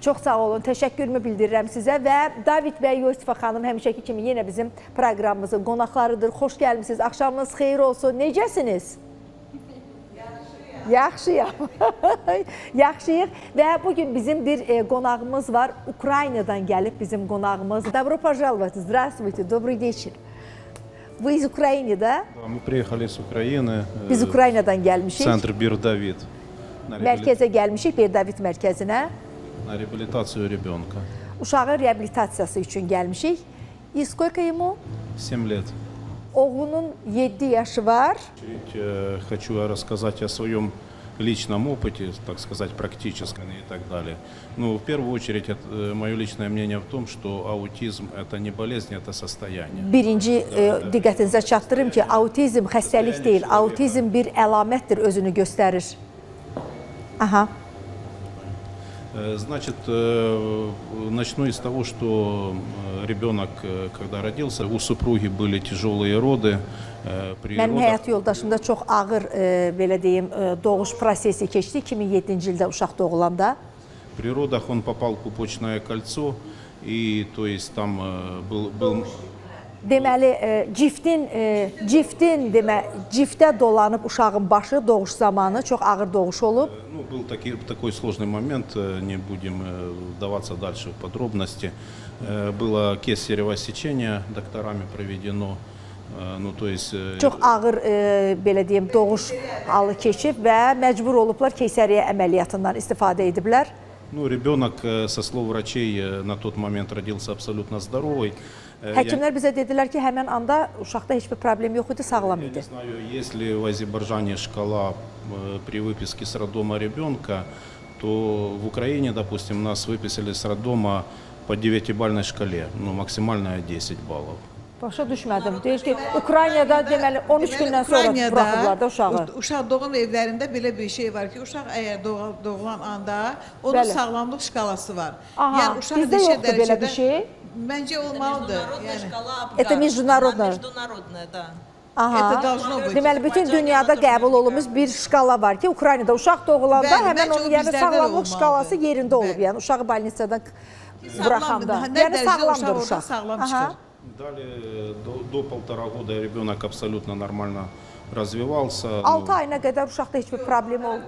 Çox sağ olun, təşəkkürümü bildirirəm sizə və David bəy Yusifə xanım həmişəki kimi yenə bizim proqramımızın qonaqlarıdır. Xoş gəlmişsiniz, axşamınız xeyir olsun. Necəsiniz? Yaxşıyam. Yaxşıyıq və bugün bizim bir qonağımız var. Ukraynadan gəlib bizim qonağımız. Добро пожаловать, здравствуйте, добрый вечер. Вы из Украины, да? Мы приехали с Украины. Biz Ukraynadan gəlmişik. Центр Бир-Давид. Mərkəzə gəlmişik, Bir-David mərkəzinə. На реабилитацию ребенка. Uşağın reabilitasiyası üçün gəlmişik. И сколько ему? 7 лет. Oğlunun 7 yaşı var. Хочу рассказать о своем личном опыте, так сказать, практическом и так далее. Ну, в первую очередь, мое личное мнение в том, что аутизм – это не болезнь, это состояние. Birinci diqqətinizə çatdırım ki, autizm xəstəlik deyil, autizm bir əlamətdir, özünü göstərir. Aha. Значит, начну из того, что ребенок, когда родился, у супруги были тяжелые роды. Mənim həyat yoldaşımda çox ağır, belə deyim, doğuş prosesi keçdi 2007-ci ildə uşaq doğulanda. При родах он попал в пупочное кольцо, и то есть там был... Deməli, ciftə dolanıb uşağın başı doğuş zamanı çox ağır doğuş olub. Ну, был такой сложный момент, не будем вдаваться дальше в подробности. Было кесарево сечение докторами проведено. Ну, то есть... Çox ağır, belə deyim, doğuş halı keçib və məcbur olublar keysəriyyə əməliyyatından istifadə ediblər. Ну, ребенок, со слов врачей, на тот момент родился абсолютно здоровый. Həkimlər bizə dedilər ki, həmən anda uşaqda heç bir problem yox idi, sağlam idi. Я не знаю, есть ли в Азербайджане шкала при выписке с роддома ребенка, то в Украине, допустим, нас выписали с роддома по 9-бальной шкале, ну, максимальная 10 баллов. Başa düşmədim. Deyir ki, Ukraynada deməli 13 gündən sonra buraxıblar da uşağı. Uşaq doğum evlərində belə bir şey var ki, uşaq əgər doğulan anda onun sağlamlıq şkalası var. Yəni uşaq bizdə yoxdur belə bir şey. Məncə olmalıdır. Это международная. да. Aha. Deməli bütün dünyada qəbul olunmuş bir şkala var ki, Ukraynada uşaq doğulanda həmən onun yəni sağlamlıq şkalası yerində olub. Yəni uşağı balnisadan buraxanda. Yəni sağlamdır uşaq. Далее до 1,5 года ребенок абсолютно нормально развивался. 6 ayına qədər uşaqda heç bir problem olmayıb.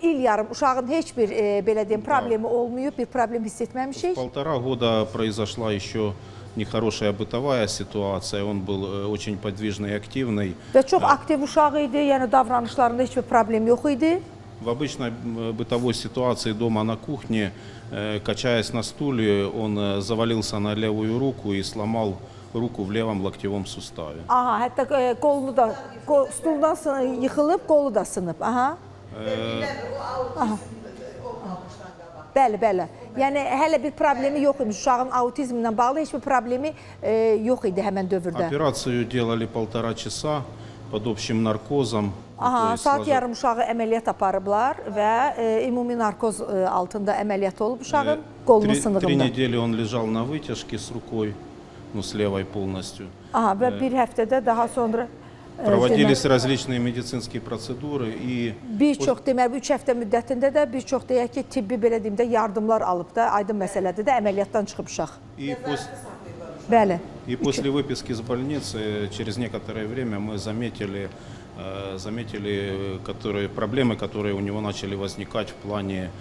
İl yarım uşağın heç bir belə deyim problemi olmayıb, bir problem hiss etməmişik. 1,5 года произошла еще нехорошая бытовая ситуация. Он был очень подвижный и активный. Və çox aktiv uşaq idi, yəni davranışlarında heç bir problem yox idi. В обычной бытовой ситуации дома на кухне, качаясь на стуле, он завалился на левую руку и сломал руку в левом локтевом суставе. Aha, hətta qolunu da stuldan yıxılıb, qolu da sınıb. Aha. Bəli, bəli. Yəni hələ bir problemi yox imiş. Uşağın autizmlə bağlı heç bir problemi yox idi həmən dövrdə. Операцию делали 1,5 часа под общим наркозом. Aha, saat yarım uşağı əməliyyat aparıblar və ümumi narkoz altında əməliyyat olub uşağın qolunun sınığında. 3 недели он лежал на вытяжке с рукой, ну, с левой полностью. Aha, və bir həftədə daha sonra Проводились различные медицинские процедуры и... Bir çox, deməli, 3 həftə müddətində də bir çox deyək ki, tibbi belə deyim də yardımlar alıb da, aydın məsələdir də əməliyyatdan çıxıb uşaq. Bəli. И после выписки из больницы, через некоторое время мы заметили проблемы, которые у него начали возникать в плане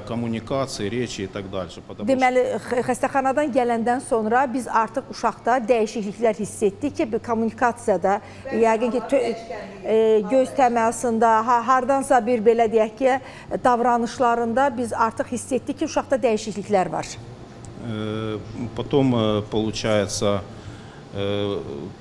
коммуникации, речи и так дальше. Deməli, xəstəxanadan gələndən sonra biz artıq uşaqda dəyişikliklər hiss etdik ki, kommunikasiyada, yəqin ki, göz təmasında, hardansa bir belə deyək ki, davranışlarında biz artıq hiss etdik ki, uşaqda dəyişikliklər var. Потом, получается, в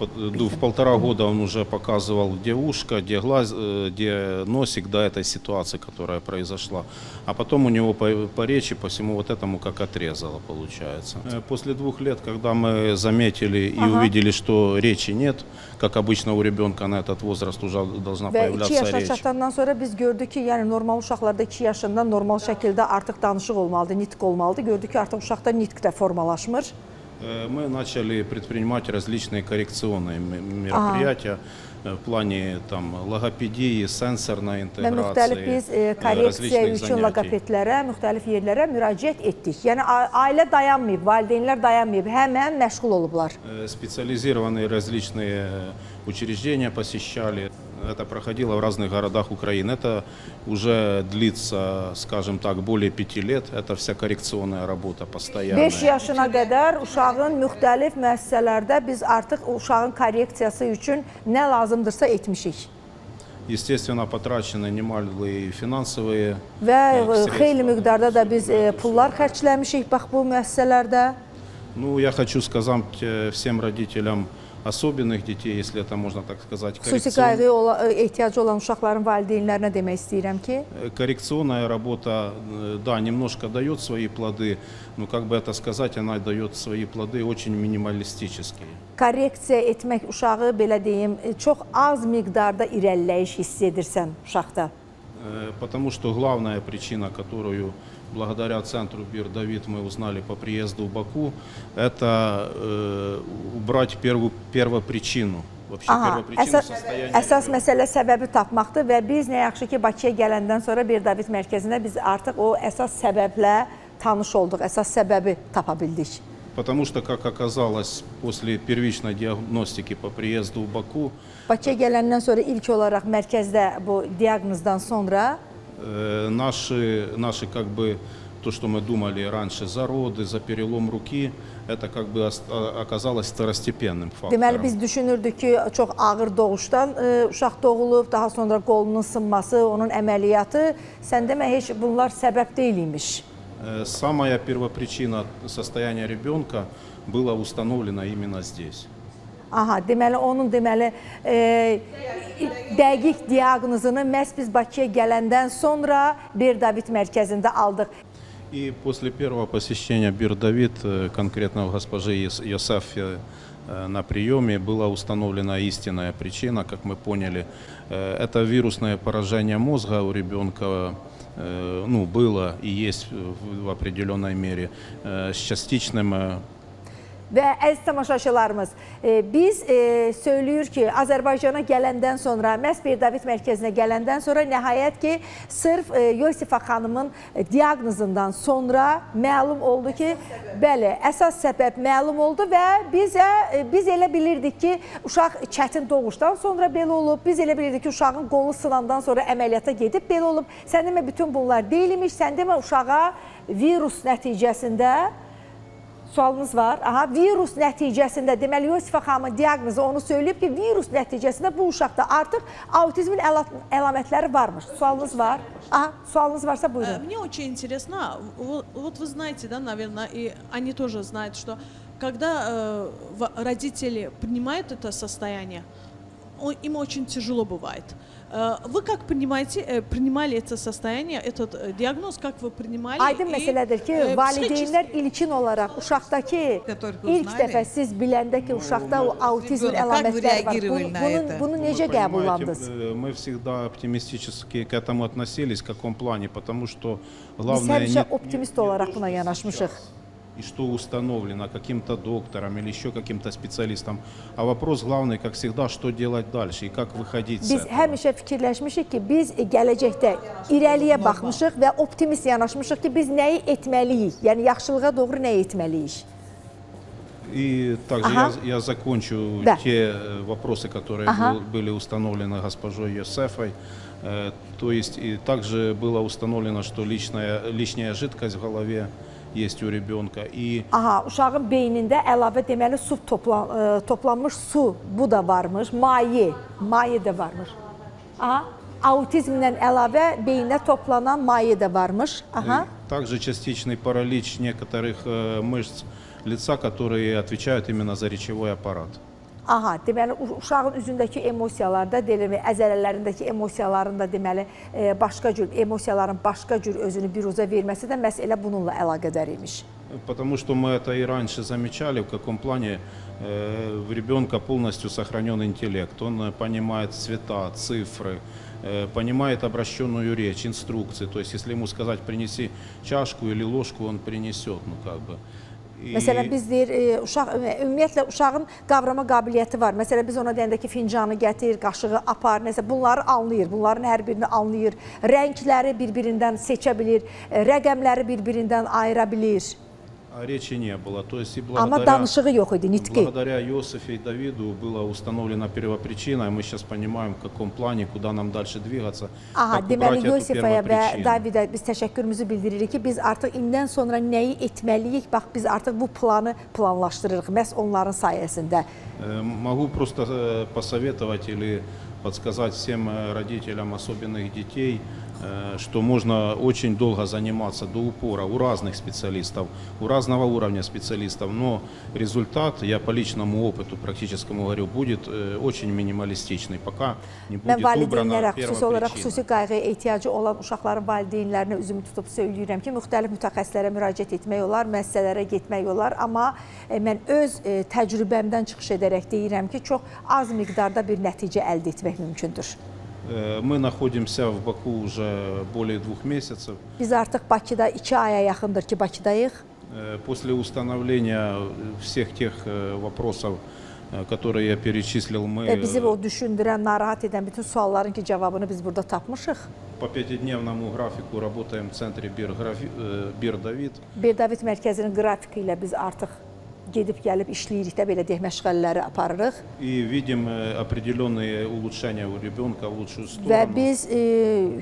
1,5 года он уже показывал, где ушко, где глаз, где носик до этой ситуации, которая произошла. А потом у него по речи, по всему вот этому как отрезало, получается. После 2 лет, когда мы заметили и увидели, что речи нет, как обычно у ребенка на этот возраст уже должна появляться речь. Və 2 yaşa çatandan sonra biz gördük ki, yəni normal uşaqlarda 2 yaşında normal şəkildə artıq danışıq olmalıdır, nitq olmalıdır. Gördük ki, artıq uşaqda nitq də formalaşmır. Мы начали предпринимать различные коррекционные мероприятия. в плане там, логопедии, сенсорной Və интеграции, müxtəlif biz korreksiya различных üçün занятий. logopedlərə, müxtəlif yerlərə müraciət etdik. Yəni ailə dayanmayıb, valideynlər dayanmayıb, həmən məşğul olublar. Специализированные различные учреждения посещали. Это проходило в разных городах Украины. Это уже длится, скажем так, более 5 лет. Это вся коррекционная работа постоянная. 5 yaşına qədər uşağın müxtəlif müəssisələrdə biz artıq uşağın korreksiyası üçün nə lazımdırsa etmişik. Естественно, потрачены немалые финансовые Və средства. xeyli miqdarda da biz pullar xərcləmişik bax bu müəssisələrdə. Ну, я хочу сказать всем родителям особенных детей, если это можно так сказать, Xüsusi qayğıya ehtiyacı olan uşaqların valideynlərinə demək istəyirəm ki, коррекционная работа, да, немножко дает свои плоды, но, как бы это сказать, она дает свои плоды очень минималистические. korreksiya etmək uşağı belə deyim, çox az miqdarda irəliləyiş hiss edirsən uşaqda. Потому что главная причина, которую благодаря центру Бир Давид мы узнали по приезду в Баку, это убрать первопричину. Вообще первопричину состояния Əsas ребенка. məsələ səbəbi tapmaqdır və biz nə yaxşı ki Bakıya gələndən sonra Bir David mərkəzində biz artıq o əsas səbəblə tanış olduq, əsas səbəbi tapa bildik. Потому что, как оказалось, после первичной диагностики по приезду в Баку, Bakıya gələndən sonra ilk olaraq mərkəzdə bu diaqnozdan sonra наши как бы то, что мы думали раньше, зароды, за перелом руки, это как бы оказалось второстепенным deməli фактором. biz düşünürdük ki, çox ağır doğuşdan uşaq doğulub, daha sonra qolunun sınması, onun əməliyyatı, sən demə heç bunlar səbəb deyil imiş. Самая первопричина состояния ребенка была установлена именно здесь. Aha, deməli onun dəqiq diaqnozunu məhz biz Bakıya gələndən sonra Bir David mərkəzində aldıq. И после первого посещения Бир Давид, конкретно в госпоже Йосефе на приеме, была установлена истинная причина, как мы поняли. Это вирусное поражение мозга у ребенка, ну, было и есть в определенной мере, с частичным. Və əziz tamaşaçılarımız, biz söylüyür ki, Azərbaycana gələndən sonra, məhz Bir David mərkəzinə gələndən sonra nəhayət ki, sırf Yosifa xanımın diaqnozundan sonra məlum oldu ki, bəli, əsas səbəb məlum oldu və biz elə bilirdik ki, uşaq çətin doğuşdan sonra belə olub, biz elə bilirdik ki, uşağın qolu sınandan sonra əməliyyata gedib belə olub. Sən demə, bütün bunlar deyil imiş, sən demə, uşağa virus nəticəsində sualınız var. Aha, virus nəticəsində, deməli Yosifa xanımın diaqnozu onu söyləyib ki, virus nəticəsində bu uşaqda artıq autizmin əlamətləri varmış. Sualınız var? Aha, sualınız varsa buyurun. Мне очень интересно, вот вы знаете, да, наверное, и они тоже знают, что когда родители принимают это состояние, им очень тяжело бывает. Вы как принимали это состояние, этот диагноз, как вы принимали? Aydın məsələdir ki, valideynlər ilkin olaraq uşaqdakı ilk dəfə siz biləndə ki, uşaqda o autizm əlamətləri var. Bunu necə qəbullandınız? Мы всегда оптимистически к этому относились, в каком плане, потому что Biz главное həmişə optimist olaraq buna yanaşmışıq. и что установлено каким-то доктором или еще каким-то специалистом. А вопрос главный, как всегда, что делать дальше и как выходить с Biz этого. həmişə fikirləşmişik ki, biz gələcəkdə irəliyə baxmışıq və optimist yanaşmışıq ki, biz nəyi etməliyik, yəni yaxşılığa doğru nə etməliyik. И также Ага. я закончу Да. те вопросы, которые Ага. были установлены госпожой Йосефой. То есть и также было установлено, что лишняя жидкость в голове есть у ребенка. И Aha, uşağın beynində əlavə deməli su toplanmış su, bu da varmış, maye də varmış. Aha, autizmdən əlavə beyndə toplanan maye də varmış. Aha. также частичный паралич некоторых мышц лица, которые отвечают именно за речевой аппарат. Aha, deməli uşağın üzündəki emosiyalarda, deməli əzələlərindəki emosiyalarında deməli başqa cür emosiyaların başqa cür özünü biruza verməsi də məhz elə bununla əlaqədar imiş. Потому что мы это и раньше замечали, в каком плане в ребенка полностью сохранен интеллект. Он понимает цвета, цифры, понимает обращенную речь, инструкции. То есть, если ему сказать, принеси чашку или ложку, он принесет, ну как бы. Məsələn, biz deyir, ümumiyyətlə uşağın qavrama qabiliyyəti var. Məsələn, biz ona deyəndə ki, fincanı gətir, qaşığı apar, nəsə bunları anlayır, bunların hər birini anlayır. Rəngləri bir-birindən seçə bilir, rəqəmləri bir-birindən ayıra bilir. Речи не было. То есть и Amma danışığı yox idi, nitqi. благодаря Иосифе и Давиду была установлена первопричина, и мы сейчас понимаем, в каком плане, куда нам дальше двигаться. Aha, как deməli убрать эту Yosifaya və первопричину. Davidə biz təşəkkürümüzü bildiririk ki, biz artıq indən sonra nəyi etməliyik? Bax, biz artıq bu planı planlaşdırırıq məhz onların sayəsində. Могу просто посоветовать или подсказать всем родителям особенных детей, что можно очень долго заниматься до упора у разных специалистов, у разного уровня специалистов, но результат, я по личному опыту практическому говорю, будет очень минималистичный, пока не Mən будет valideynlərə, убрана xüsusi olaraq первопричина. xüsusi qayğıya ehtiyacı olan uşaqların valideynlərinə üzümü tutub söyləyirəm ki, müxtəlif mütəxəssislərə müraciət etmək olar, müəssisələrə getmək olar, amma mən öz təcrübəmdən çıxış edərək deyirəm ki, çox az miqdarda bir nəticə əldə etmək mümkündür. Мы находимся в Баку уже более 2 месяцев. Biz artıq Bakıda 2 aya yaxındır ki, Bakıdayıq. После установления всех тех вопросов, которые я перечислил, мы Bizi o düşündürən, narahat edən bütün sualların ki, cavabını biz burada tapmışıq. по 5-дневному графику работаем в центре Бир-Давид. Bir-David mərkəzinin qrafiki ilə biz artıq gedib gəlib işləyirik də, belə deyək, məşğələləri aparırıq. И видим определенные улучшения у ребенка в лучшую сторону. Və biz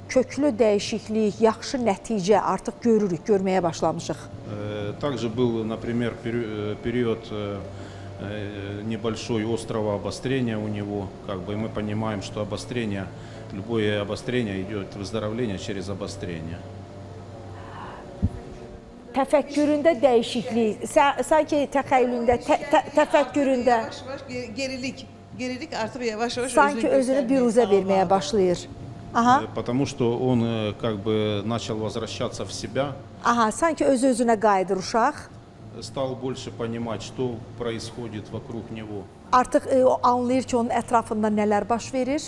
köklü dəyişiklik, yaxşı nəticə artıq görürük, görməyə başlamışıq. Также был, например, период небольшой острого обострения у него, как бы, и мы понимаем, что обострение, любое обострение идет выздоровление через обострение. Təfəkküründə dəyişiklik, sanki təxəyyülündə, təfəkküründə Yavaş-yavaş gerilik artıq yavaş-yavaş sanki özünü biruzə verməyə başlayır. Aha, Потому что он как бы начал возвращаться в себя, aha, sanki öz-özünə qayıdır uşaq. стал больше понимать, что происходит вокруг него. Artıq o anlayır ki, onun ətrafında nələr baş verir.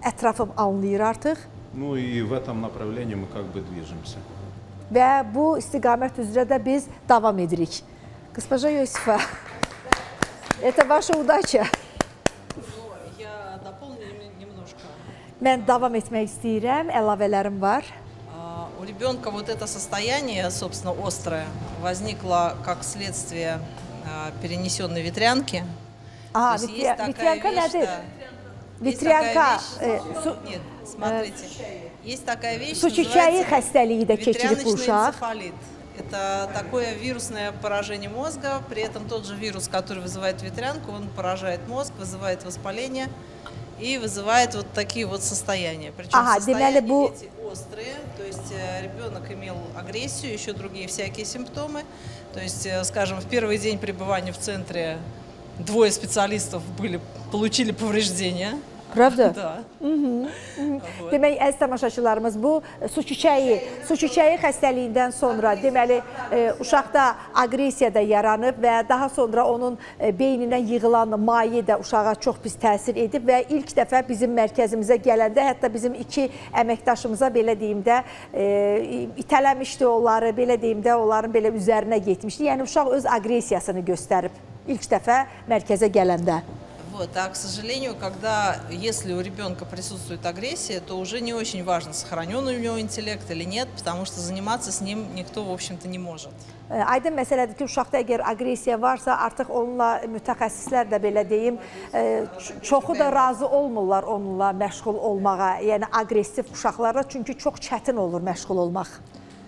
Ətrafım anlayır artıq. Ну и в этом направлении мы как бы движемся. Və bu istiqamət üzrə də biz davam edirik. Госпожа Йосифа, это ваша удача. Я дополню немножко. Mən davam etmək istəyirəm, əlavələrim var. У ребенка вот это состояние, собственно, острое, возникло как следствие перенесенной ветрянки. Aha, То есть есть такая vitryanka вещь, nədir? да. Есть Vitryanka, такая вещь- Нет, смотрите. Есть такая вещь, su çiçəyi называется xəstəliyi də keçirib bu ветряночный uşaq. энцефалит. Это такое вирусное поражение мозга, при этом тот же вирус, который вызывает ветрянку, он поражает мозг, вызывает воспаление и вызывает вот такие вот состояния. Причем Ага, состояния демәli bu- эти острые, то есть ребенок имел агрессию, еще другие всякие симптомы. То есть, скажем, в первый день пребывания в центре 2 специалистов получили повреждения. Pravda? Да. Demək, əziz tamaşaçılarımız, bu su çiçəyi xəstəliyindən sonra deməli uşaqda aqressiya da yaranıb və daha sonra onun beynindən yığılan maye də uşağa çox pis təsir edib və ilk dəfə bizim mərkəzimizə gələndə hətta bizim 2 əməkdaşımıza belə deyim də itələmişdi onları, belə deyim də onların belə üzərinə getmişdi. Yəni uşaq öz aqressiyasını göstərib ilk dəfə mərkəzə gələndə. Вот. А, к сожалению, если у ребенка присутствует агрессия, то уже не очень важно, сохранен у него интеллект или нет, потому что заниматься с ним никто, в общем-то, не может. Aydın məsələdir ki, uşaqda əgər aqressiya varsa, artıq onunla mütəxəssislər də belə deyim, çoxu da razı olmurlar onunla məşğul olmağa, yəni aqressiv uşaqlara, çünki çox çətin olur məşğul olmaq.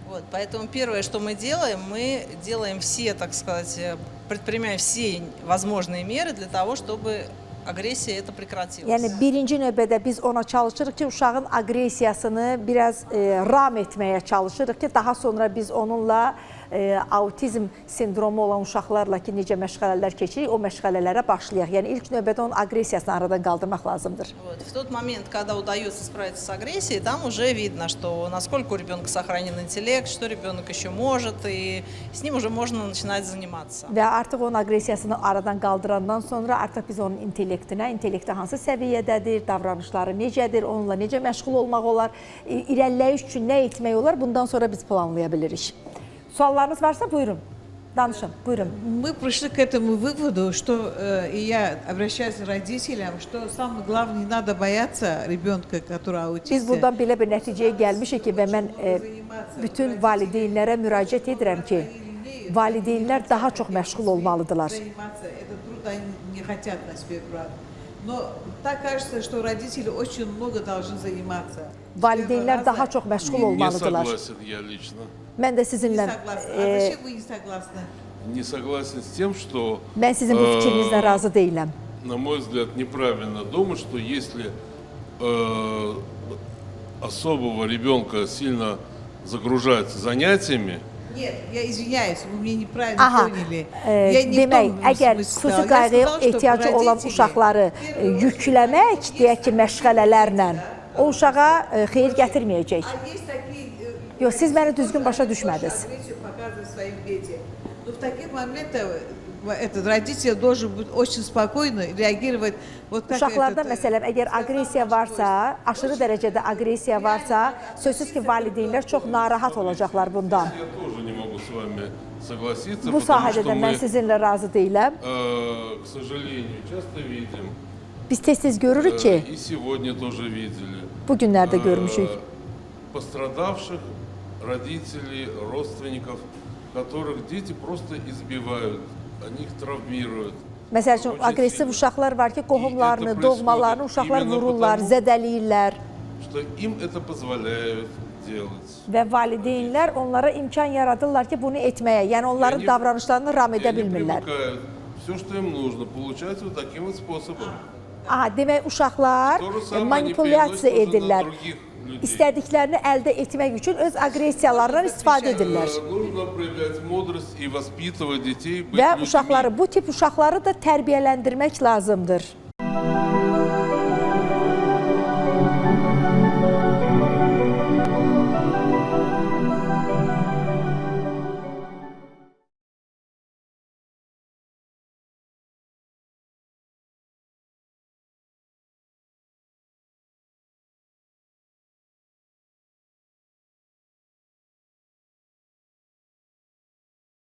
Вот, поэтому первое, что мы делаем все, так сказать, предпринимаем все возможные меры для того, чтобы агрессия это прекратилась. Yəni birinci növbədə biz ona çalışırıq ki, uşağın aqressiyasını biraz ram etməyə çalışırıq ki, daha sonra biz onunla autizm sindromu olan uşaqlarla ki, necə məşğələlər keçirik, o məşğələlərə başlayaq. Yəni ilk növbədə onun aqressiyasını aradan qaldırmaq lazımdır. Вот. В тот момент, когда удается справиться с агрессией, там уже видно, что насколько у ребенка сохранен интеллект, что ребенок еще может, и с ним уже можно начинать заниматься. Və artıq onun aqressiyasını aradan qaldırandan sonra artıq biz onun intellekti hansı səviyyədədir, davranışları necədir, onunla necə məşğul olmaq olar, irəliləyiş üçün nə etmək olar, bundan sonra biz planlaya bilirik. Suallarınız varsa buyurun. Danışın, buyurun. Мы пришли к этому выводу, что, и я обращаюсь к родителям, что самое главное, не надо бояться ребенка, который аутист. Biz buradan belə bir nəticəyə gəlmişik ki, və mən bütün valideynlərə müraciət edirəm ki, valideynlər daha çox məşğul olmalıdırlar. Заниматься, это трудно, они не хотят на себе брать. Но так кажется, что родители очень много должны заниматься. Valideynlər daha çox məşğul Не olmalıdırlar. согласен я лично. Mən də Не sizinlə согласна. А зачем вы не согласны? Не согласен с тем, что, mən sizin bu fikrinizlə razı deyiləm. на мой взгляд, неправильно думать, что если особого ребенка сильно загружать занятиями, Нет, я извиняюсь, вы меня неправильно Aha, поняли. Я не в demək, том əgər смысле xüsusi сказала. Я qayğıya сказала, что ehtiyacı olan родители uşaqları yükləmək, deyək ki, məşğələlərlə o uşağa xeyir gətirməyəcək. А есть такие, Yox, siz məni düzgün başa düşmədiniz. агрессию показывают своим детям. Но в таких моментах этот родитель должен быть очень спокойно реагировать. Вот как Uşaqlarda этот, məsələn, əgər aqressiya varsa, aşırı dərəcədə aqressiya varsa, sözsüz ki, valideynlər çox narahat olacaqlar bundan. я тоже не могу с вами согласиться, Bu потому sahədə что də mən мы, sizinlə razı deyiləm. к сожалению, часто видим, Biz tez-tez görürük ki, и сегодня тоже видели, bu günlərdə görmüşük. пострадавших родителей, родственников, которых дети просто избивают, они их травмируют. Məsəl üçün, aqressiv uşaqlar var ki, qohumlarını, doğmalarını uşaqlar vururlar, zədələyirlər Что им это позволяют делать. və valideynlər onlara imkan yaradırlar ki, bunu etməyə, yəni onların Yani- davranışlarını ram И edə они bilmirlər. привыкают. Все, что им нужно, получать вот таким вот способом. Aha, demək, uşaqlar То же самое они manipulyasiya переносят уже на edirlər. других людей. İstədiklərini əldə etmək üçün öz aqressiyalarından istifadə edirlər. Нужно проявлять мудрость и воспитывать детей, быть Və людьми. uşaqları, bu tip uşaqları da tərbiyələndirmək lazımdır.